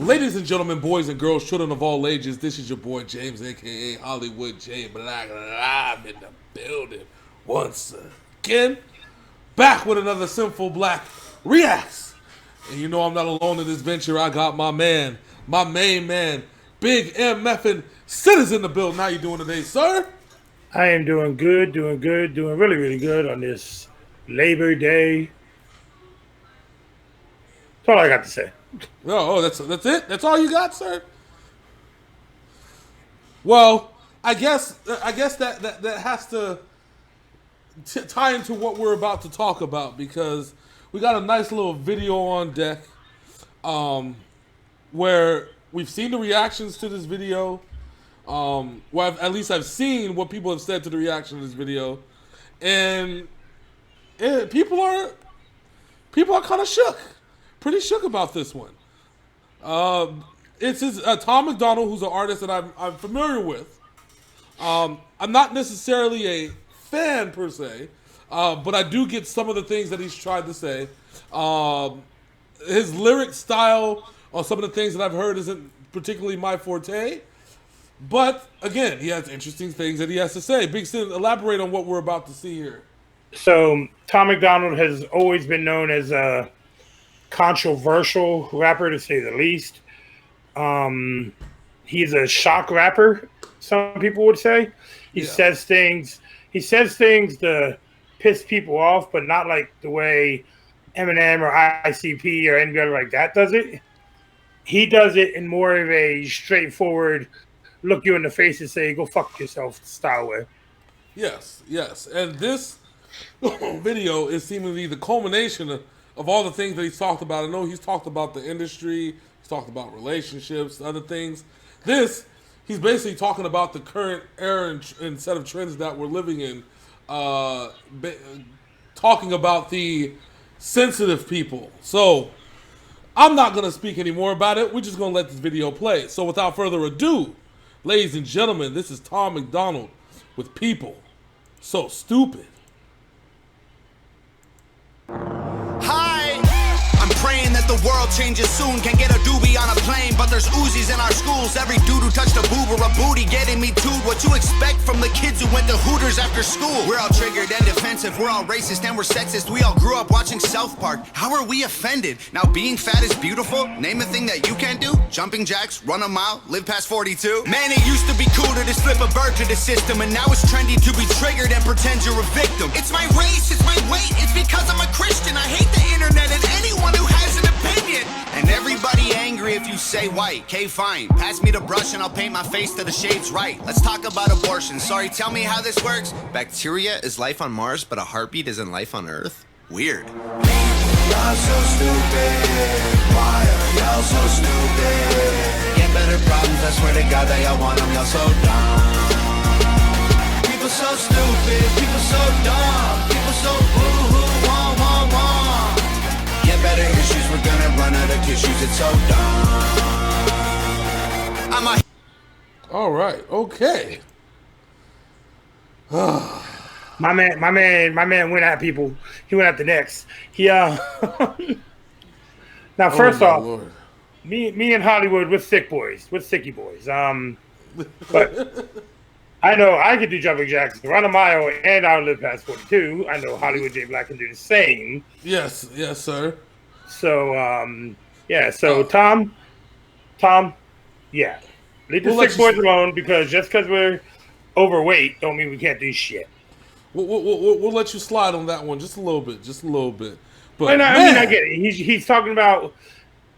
Ladies and gentlemen, boys and girls, children of all ages, this is your boy James, a.k.a. Hollywood J Black, live in the building once again. Back with another Synful Blaq Reacts. And you know I'm not alone in this venture. I got my man, my main man, Big MFing Sitters in the building. How you doing today, sir? I am doing good, doing really, really good on this Labor Day. That's all I got to say. Oh, that's it? That's all you got, sir? Well, I guess that has to tie into what we're about to talk about, because we got a nice little video on deck where we've seen the reactions to this video. Well, at least I've seen what people have said to the reaction to this video, and people are kind of shook. Pretty shook about this one. It's Tom MacDonald, who's an artist that I'm familiar with. I'm not necessarily a fan per se, but I do get some of the things that he's tried to say. His lyric style or some of the things that I've heard isn't particularly my forte. But again, he has interesting things that he has to say. Big Sin, elaborate on what we're about to see here. So Tom MacDonald has always been known as a controversial rapper, to say the least. He's a shock rapper, some people would say. He says things to piss people off, but not like the way Eminem or ICP or anybody like that does it. He does it in more of a straightforward, look you in the face and say, go fuck yourself style way. Yes. And this video is seemingly the culmination of all the things that he's talked about. I know he's talked about the industry, he's talked about relationships, other things. He's basically talking about the current era and set of trends that we're living in, talking about the sensitive people. So I'm not going to speak any more about it. We're just going to let this video play. So without further ado, ladies and gentlemen, this is Tom MacDonald with People So Stupid. Praying that the world changes soon. Can't get a doobie on a plane, but there's Uzis in our schools. Every dude who touched a boob or a booty getting me tooed. What you expect from the kids who went to Hooters after school? We're all triggered and defensive, we're all racist and we're sexist. We all grew up watching South Park. How are we offended? Now being fat is beautiful. Name a thing that you can't do. Jumping jacks, run a mile, live past 42. Man, it used to be cooler to slip a bird to the system, and now it's trendy to be triggered and pretend you're a victim. It's my race, it's my weight, it's because I'm a Christian. I hate the internet and anyone who has an opinion. And everybody angry if you say white. Okay, fine. Pass me the brush and I'll paint my face to the shades right. Let's talk about abortion. Sorry, tell me how this works. Bacteria is life on Mars, but a heartbeat isn't life on Earth? Weird. Y'all so stupid. Why are y'all so stupid? Get better problems, I swear to God that y'all want them. Y'all so dumb. People so stupid. People so dumb. People so boo-hoo. Wah, wah, wah. Get better issues, we're gonna run out of tissues, it's so dumb. All right, okay. My man went at people. He went at the Knicks. Now first off, Lord. me and Hollywood, we're sick boys. We're sicky boys. But I know I could do jumping jacks, run a mile, and I'll live past 42. I know Hollywood J Black can do the same. Yes, sir. So, Tom, yeah. Leave the sick boys alone, because just because we're overweight don't mean we can't do shit. We'll let you slide on that one just a little bit. But I get it. He's talking about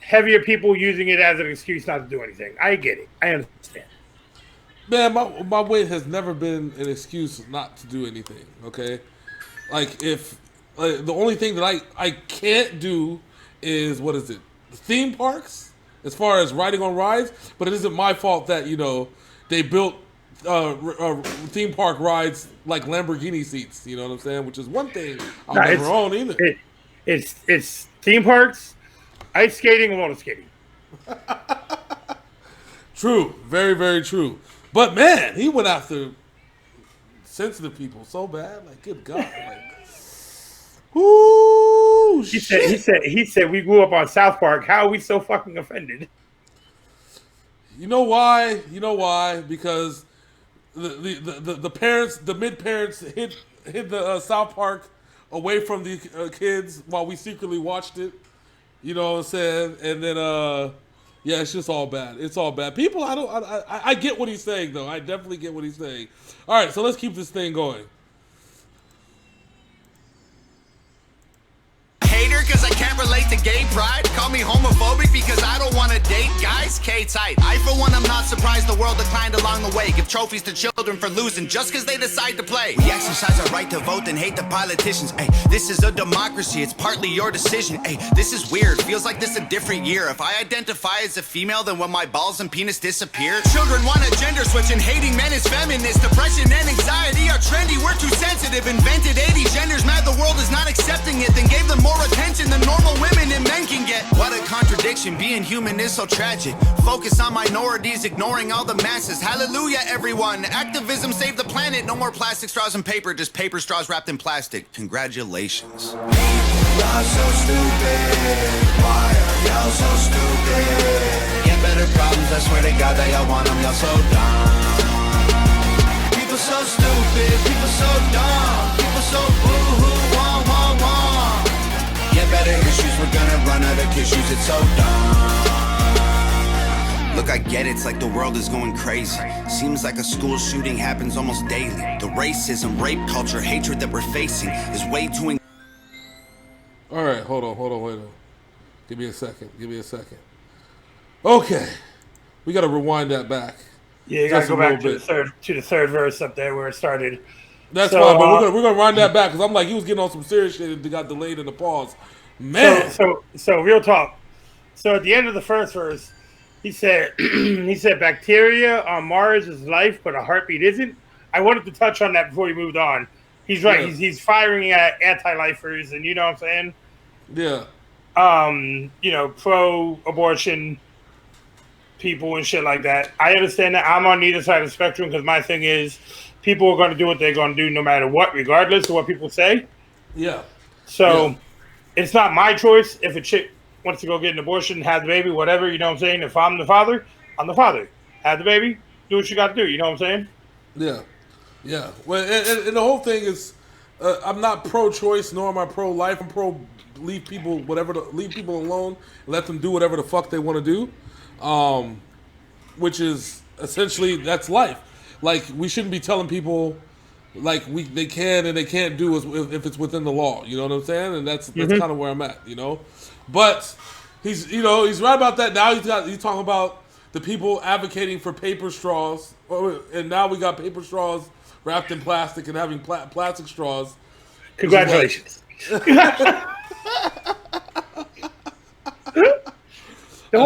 heavier people using it as an excuse not to do anything. I get it. I understand. Man, my weight has never been an excuse not to do anything, okay? Like, the only thing that I can't do is, what is it, theme parks, as far as riding on rides, but it isn't my fault that, they built theme park rides like Lamborghini seats. You know what I'm saying? Which is one thing I'll Nah, never own either. It's theme parks, ice skating, and roller skating. True, very, very true. But man, he went after sensitive people so bad. Like, good God, like, whoo, He said we grew up on South Park. How are we so fucking offended? You know why? Because the parents, the mid parents, hid the South Park away from the kids while we secretly watched it. You know what I'm saying? And then yeah, it's just all bad. It's all bad. People, I get what he's saying though. I definitely get what he's saying. All right, so let's keep this thing going. Hater cause I can't relate to gay pride. Call me homophobic because I don't want to date guys. K-tight. I for one am not surprised the world declined along the way. Give trophies to children for losing just cause they decide to play. We exercise our right to vote and hate the politicians. Ay, this is a democracy, it's partly your decision. Ay, this is weird, feels like this a different year. If I identify as a female, then when my balls and penis disappear. Children want a gender switch and hating men is feminist. Depression and anxiety are trendy, we're too sensitive. Invented 80 genders, mad the world is not accepting it. Then gave them more attention than normal women and men can get. What a contradiction, being human is so tragic. Focus on minorities, ignoring all the masses. Hallelujah, everyone. Activism saved the planet. No more plastic straws and paper, just paper straws wrapped in plastic. Congratulations. Y'all so stupid. Why are y'all so stupid? Get better problems, I swear to God that y'all want them. Y'all so dumb. People so stupid, people so dumb. People so boo-hoo, wah, wah, wah. Get better issues, we're gonna run out of tissues, it's so dumb. Look, I get it, it's like the world is going crazy. Seems like a school shooting happens almost daily. The racism, rape culture, hatred that we're facing is way too... Alright, hold on, wait on. Give me a second. Okay. We gotta rewind that back. Yeah, you gotta go back to the third verse up there where it started. That's fine, but we're gonna run that back because I'm like, he was getting on some serious shit and got delayed in the pause. Man. So real talk. So at the end of the first verse, he said bacteria on Mars is life, but a heartbeat isn't. I wanted to touch on that before he moved on. He's right. Yeah. He's firing at anti-lifers, and you know what I'm saying? Yeah. Pro-abortion people and shit like that. I understand that. I'm on neither side of the spectrum because my thing is people are going to do what they're going to do no matter what, regardless of what people say. Yeah. So it's not my choice if a chick wants to go get an abortion, have the baby, whatever, you know what I'm saying? If I'm the father, I'm the father. Have the baby, do what you got to do, you know what I'm saying? Yeah. Yeah. Well, and the whole thing is I'm not pro-choice nor am I pro-life. I'm pro-leave people alone and let them do whatever the fuck they want to do. Which is essentially that's life. Like we shouldn't be telling people like they can and they can't do if it's within the law. You know what I'm saying? And that's kind of where I'm at. You know, but he's right about that. Now he's talking about the people advocating for paper straws, and now we got paper straws wrapped in plastic and having plastic straws. Congratulations. The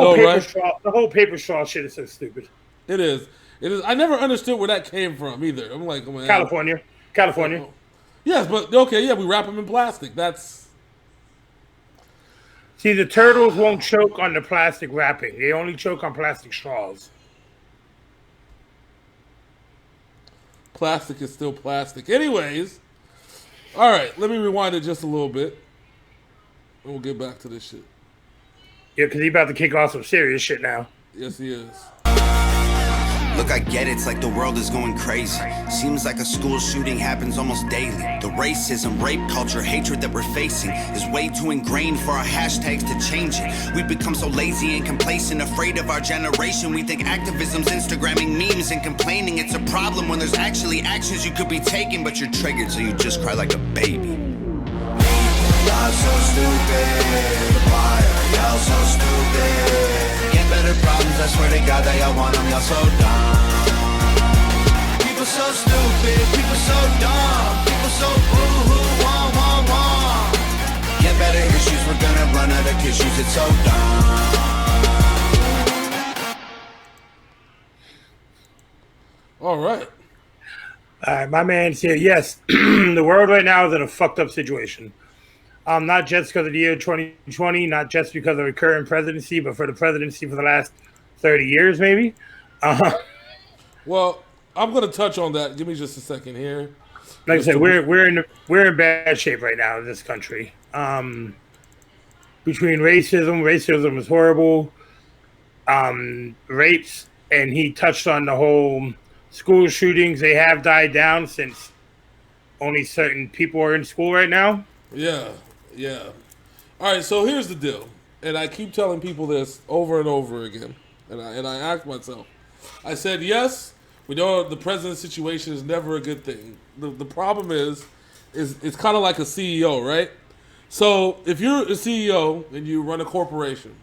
whole paper straw shit is so stupid. It is. I never understood where that came from either. I'm like, oh, man. California. Yes, but okay, yeah, we wrap them in plastic. See, the turtles won't choke on the plastic wrapping. They only choke on plastic straws. Plastic is still plastic. Anyways, all right, let me rewind it just a little bit. And we'll get back to this shit. Yeah, because he's about to kick off some serious shit now. Yes, he is. Look, I get it, it's like the world is going crazy. Seems like a school shooting happens almost daily. The racism, rape culture, hatred that we're facing is way too ingrained for our hashtags to change it. We've become so lazy and complacent, afraid of our generation. We think activism's Instagramming memes and complaining. It's a problem when there's actually actions you could be taking, but you're triggered so you just cry like a baby. Y'all so stupid. Why are y'all so stupid? Get better problems, I swear to God that y'all want them. Y'all so dumb. People so stupid, people so dumb. People so boo-hoo, wah, wah, wah. Get better issues, we're gonna run out of tissues. It's so dumb. All right. All right, my man's here. Yes, the world right now is in a fucked up situation. Not just because of the year 2020, not just because of the current presidency, but for the presidency for the last 30 years, maybe. Uh, Well, I'm going to touch on that. Give me just a second here. like I said, we're in bad shape right now in this country. Between racism is horrible. Rapes, and he touched on the whole school shootings. They have died down since only certain people are in school right now. Yeah, yeah. All right, so here's the deal. And I keep telling people this over and over again. And I ask myself, I said, yes, we know the president's situation is never a good thing. The problem is it's kind of like a CEO, right? So if you're a CEO and you run a corporation,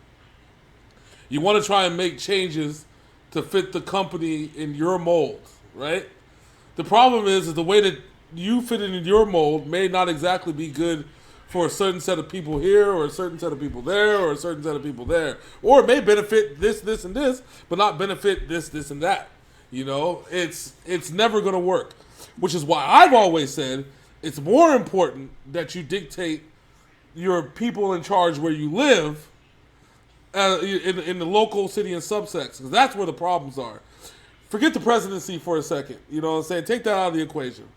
you want to try and make changes to fit the company in your mold, right? The problem is the way that you fit in your mold may not exactly be good for a certain set of people here, or a certain set of people there, or a certain set of people there. Or it may benefit this, this, and this, but not benefit this, this, and that. You know, it's never going to work. Which is why I've always said it's more important that you dictate your people in charge where you live in the local city and subsects, because that's where the problems are. Forget the presidency for a second. You know what I'm saying? Take that out of the equation.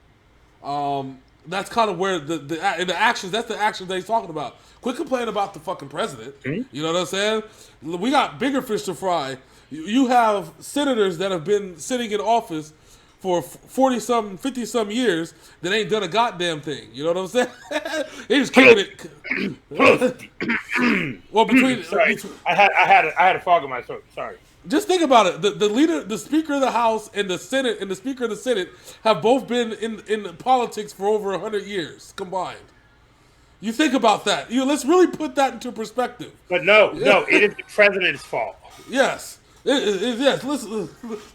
That's kind of where the actions. That's the actions that he's talking about. Quit complaining about the fucking president. Mm-hmm. You know what I'm saying? We got bigger fish to fry. You have senators that have been sitting in office for 40-some, 50-some years that ain't done a goddamn thing. You know what I'm saying? They just kicking it. Well, between sorry, I had a fog in my throat. Sorry. Just think about it. The leader, the Speaker of the House, and the Senate, and the Speaker of the Senate have both been in politics for over 100 years combined. You think about that. Let's really put that into perspective. But no, it is the president's fault. Yes. Yes.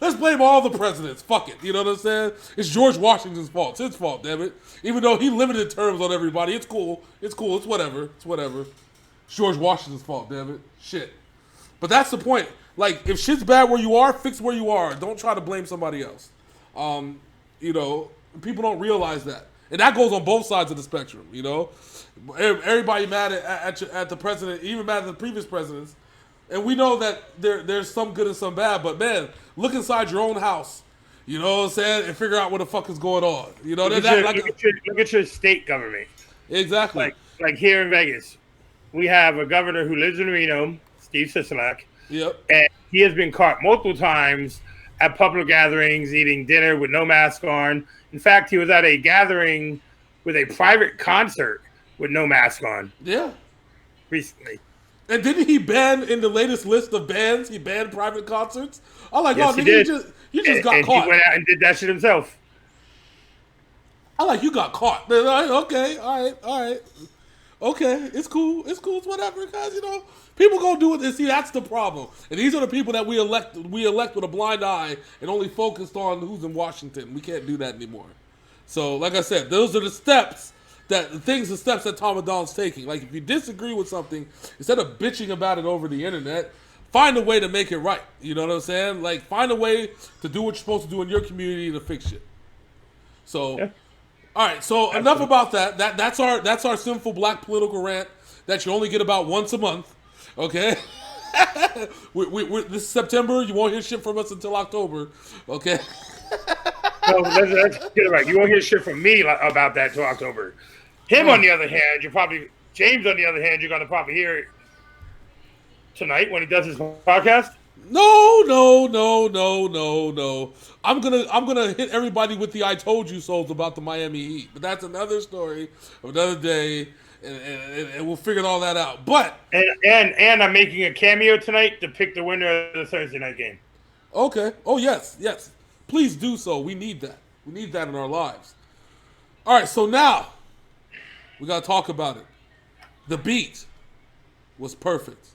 Let's blame all the presidents. Fuck it. You know what I'm saying? It's George Washington's fault. It's his fault, damn it. Even though he limited terms on everybody, it's cool. It's cool. It's whatever. It's whatever. It's George Washington's fault, damn it. Shit. But that's the point. Like, if shit's bad where you are, fix where you are. Don't try to blame somebody else. You know, people don't realize that. And that goes on both sides of the spectrum, you know? Everybody mad at the president, even mad at the previous presidents. And we know that there's some good and some bad, but man, look inside your own house. You know what I'm saying? And figure out what the fuck is going on. You know, look at your state government. Exactly. Like here in Vegas, we have a governor who lives in Reno, Steve Sisolak. Yep. And he has been caught multiple times at public gatherings eating dinner with no mask on. In fact, he was at a gathering with a private concert with no mask on. Yeah. Recently. And didn't he ban in the latest list of bans? He banned private concerts. I'm like, yes, oh, nigga, you just got caught. He went out and did that shit himself. I'm like, you got caught. They're like, okay, all right. Okay, it's cool. It's whatever, guys. You know, people gonna do it. And see, that's the problem. And these are the people that we elect with a blind eye and only focused on who's in Washington. We can't do that anymore. So, like I said, those are the steps the steps that Tom MacDonald's taking. Like, if you disagree with something, instead of bitching about it over the internet, find a way to make it right. You know what I'm saying? Like, find a way to do what you're supposed to do in your community to fix shit. So. Yeah. All right, so enough about that. That's our Synful Blaq political rant that you only get about once a month. Okay, this is September. You won't hear shit from us until October. Okay. No, let's get it right. You won't hear shit from me about that until October. Him, on the other hand, James, on the other hand, you're gonna probably hear it tonight when he does his podcast. No. I'm gonna hit everybody with the "I told you so's" about the Miami Heat, but that's another story of another day, and we'll figure all that out. But and I'm making a cameo tonight to pick the winner of the Thursday night game. Okay. Oh yes. Please do so. We need that. We need that in our lives. All right. So now we gotta talk about it. The beat was perfect.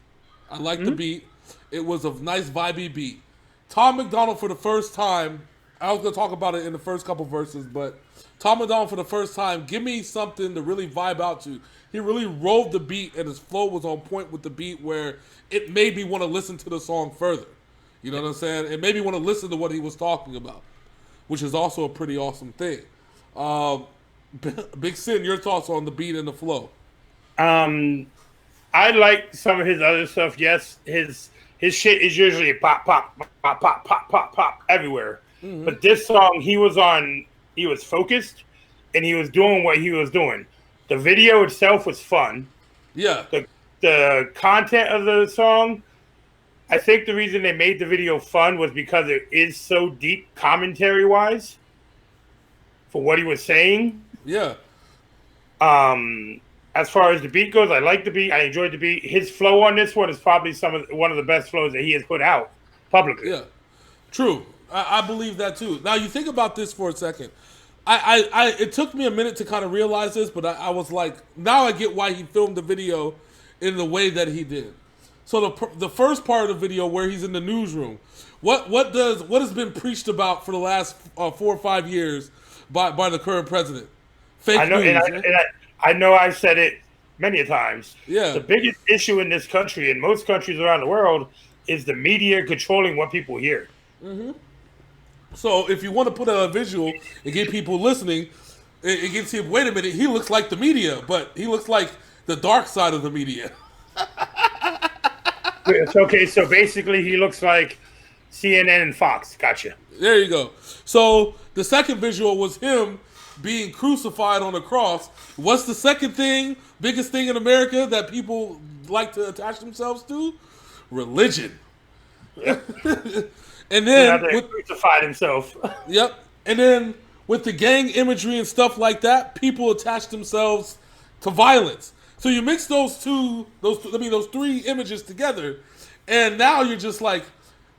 I like the beat. It was a nice vibey beat. Tom MacDonald for the first time, I was going to talk about it in the first couple verses, but Tom MacDonald for the first time, give me something to really vibe out to. He really rode the beat, and his flow was on point with the beat where it made me want to listen to the song further. You know what I'm saying? It made me want to listen to what he was talking about. which is also a pretty awesome thing. Big Sin, your thoughts on the beat and the flow? I like some of his other stuff. Yes, his shit is usually pop, pop, pop, pop, pop, pop, pop everywhere. Mm-hmm. But this song, he was focused, and he was doing what he was doing. The video itself was fun. Yeah. The content of the song, I think the reason they made the video fun was because it is so deep commentary-wise for what he was saying. Yeah. As far as the beat goes, I like the beat. I enjoyed the beat. His flow on this one is probably one of the best flows that he has put out publicly. Yeah, true. I believe that too. Now you think about this for a second. It took me a minute to kind of realize this, but I was like, now I get why he filmed the video in the way that he did. So the first part of the video where he's in the newsroom, what has been preached about for the last 4 or 5 years by the current president? Fake news. I know I've said it many a times. Yeah. The biggest issue in this country and most countries around the world is the media controlling what people hear. Mm-hmm. So if you want to put a visual and get people listening, it gets him, wait a minute, he looks like the media, but he looks like the dark side of the media. Okay, so basically he looks like CNN and Fox. Gotcha. There you go. So the second visual was him being crucified on a cross. What's the second thing, biggest thing in America that people like to attach themselves to? Religion. And then crucified himself. Yep. And then with the gang imagery and stuff like that, people attach themselves to violence. So you mix those three images together, and now you're just like,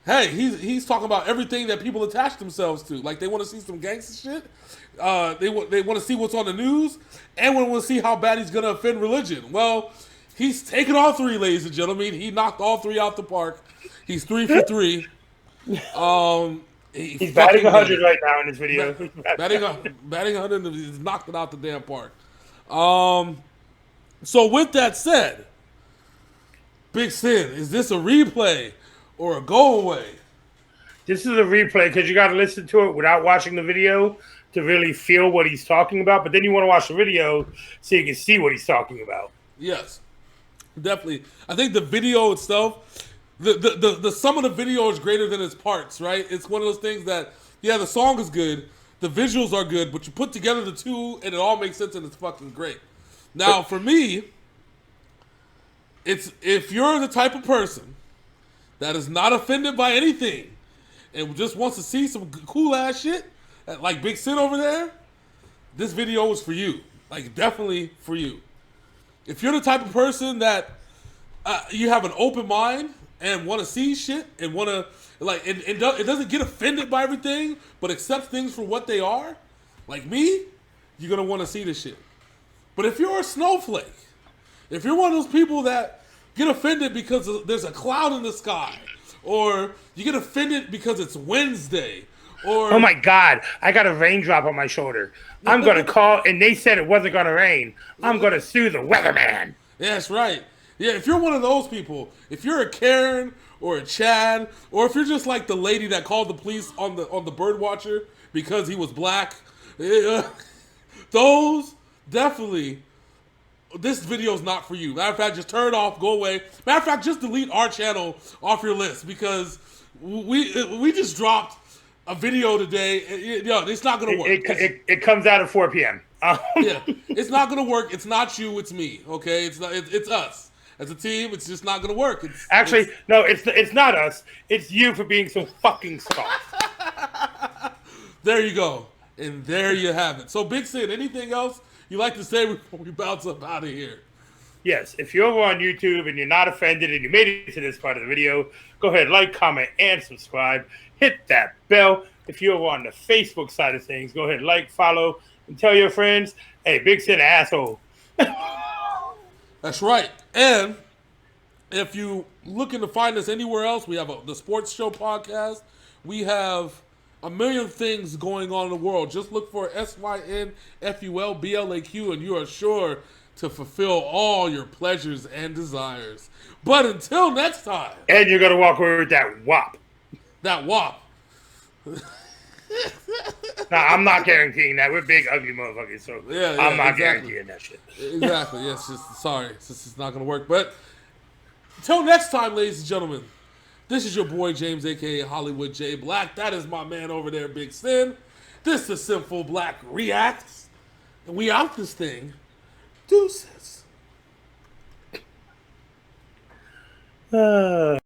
hey, he's talking about everything that people attach themselves to. Like they want to see some gangster shit. They want to see what's on the news, and want to see how bad he's going to offend religion. Well, he's taken all three, ladies and gentlemen. He knocked all three out the park. He's 3 for 3. He's batting 100 right now in this video. Batting 100, he's knocked it out the damn park. So with that said, Big Sin, is this a replay or a go away? This is a replay because you got to listen to it without watching the video to really feel what he's talking about. But then you want to watch the video so you can see what he's talking about. Yes, definitely. I think the video itself, the sum of the video is greater than its parts, right? It's one of those things that, yeah, the song is good, the visuals are good, but you put together the two and it all makes sense and it's fucking great. Now, for me, it's if you're the type of person that is not offended by anything and just wants to see some cool ass shit, like Big Sin over there, this video is for you. Like, definitely for you. If you're the type of person that you have an open mind and want to see shit and want to, like, it doesn't get offended by everything, but accepts things for what they are, like me, you're going to want to see this shit. But if you're a snowflake, if you're one of those people that get offended because there's a cloud in the sky, or you get offended because it's Wednesday, or... Oh my God, I got a raindrop on my shoulder. I'm going to call, and they said it wasn't going to rain. I'm going to sue the weatherman. Yeah, that's right. Yeah, if you're one of those people, if you're a Karen or a Chad, or if you're just like the lady that called the police on the bird watcher because he was black, those definitely, this video is not for you. Matter of fact, just turn it off, go away. Matter of fact, just delete our channel off your list because we just dropped a video today. It's not gonna work. It comes out at 4 p.m. Yeah, it's not gonna work. It's not you, it's me. Okay, it's not. It's us as a team. It's just not gonna work. No, it's not us. It's you for being so fucking soft. There you go, and there you have it. So, Big Sin, anything else you like to say before we bounce up out of here? Yes, if you're over on YouTube and you're not offended and you made it to this part of the video, go ahead, like, comment, and subscribe. Hit that bell. If you're over on the Facebook side of things, go ahead, like, follow, and tell your friends, hey, Big Sin asshole. That's right. And if you looking to find us anywhere else, we have the Sports Show podcast. We have a million things going on in the world. Just look for SYNFULBLAQ and you are sure to fulfill all your pleasures and desires. But until next time. And you're going to walk away with that WAP. That WAP. Nah, I'm not guaranteeing that. We're big, ugly motherfuckers, so I'm not guaranteeing that shit. Exactly. Yes. Sorry, this is not gonna work. But until next time, ladies and gentlemen, this is your boy James, aka Hollywood J Black. That is my man over there, Big Sin. This is Synful Blaq Reacts, and we out this thing. Deuces.